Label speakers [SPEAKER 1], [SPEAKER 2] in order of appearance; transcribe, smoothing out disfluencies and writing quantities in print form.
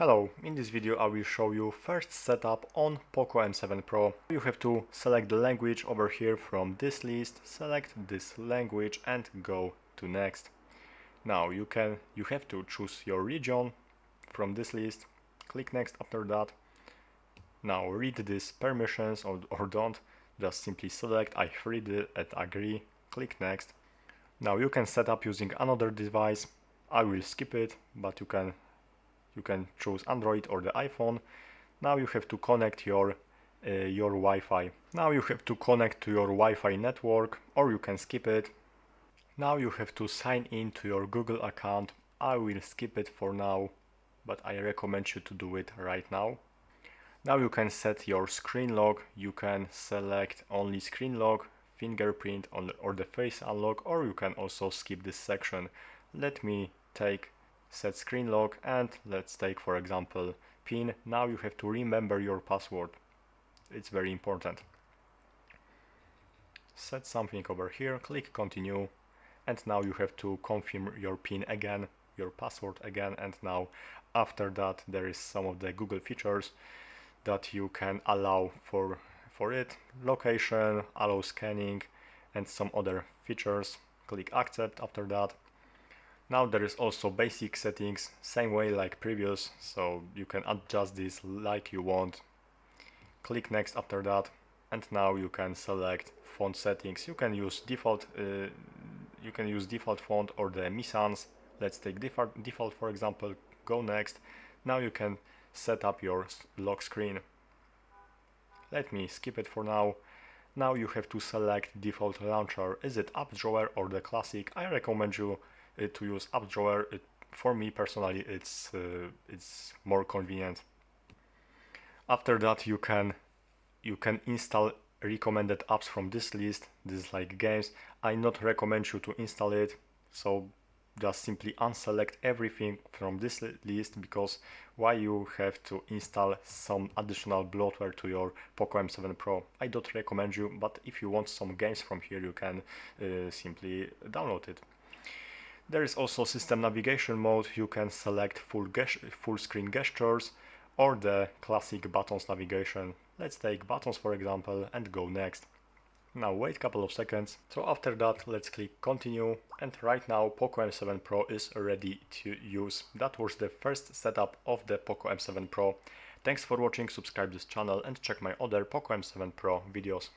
[SPEAKER 1] Hello, in this video I will show you first setup on POCO M7 Pro. You have to select the language over here from this list, select this language and go to next. Now you have to choose your region from this list, click next after that. Now read these permissions or don't, just simply select I read it and agree, click next. Now you can set up using another device. I will skip it, but you can choose Android or the iPhone. Now you have to connect your Wi-Fi. Now you have to connect to your Wi-Fi network, or you can skip it. Now you have to sign in to your Google account. I will skip it for now, but I recommend you to do it right now. Now you can set your screen lock. You can select only screen lock, fingerprint or the face unlock, or you can also skip this section. Let me take set screen lock and let's take for example PIN. Now you have to remember your password. It's very important. Set something over here, click continue, and now you have to confirm your PIN again, your password again, and now after that there is some of the Google features that you can allow for it. Location, allow scanning and some other features. Click accept after that. Now there is also basic settings, same way like previous, so you can adjust this like you want. Click next after that, and now you can select font settings. You can use default font or the Mi Sans. Let's take default for example. Go next. Now you can set up your lock screen. Let me skip it for now. Now you have to select default launcher. Is it app drawer or the classic? I recommend you to use app drawer. For me personally it's more convenient. After that you can install recommended apps from this list. This is like games. I not recommend you to install it, so just simply unselect everything from this list, because why you have to install some additional bloatware to your POCO M7 Pro? I don't recommend you, but if you want some games from here you can simply download it. There is also system navigation mode. You can select full screen gestures or the classic buttons navigation. Let's take buttons for example and go next. Now wait a couple of seconds. So after that let's click continue, and right now POCO M7 Pro is ready to use. That was the first setup of the POCO M7 Pro. Thanks for watching, subscribe this channel and check my other POCO M7 Pro videos.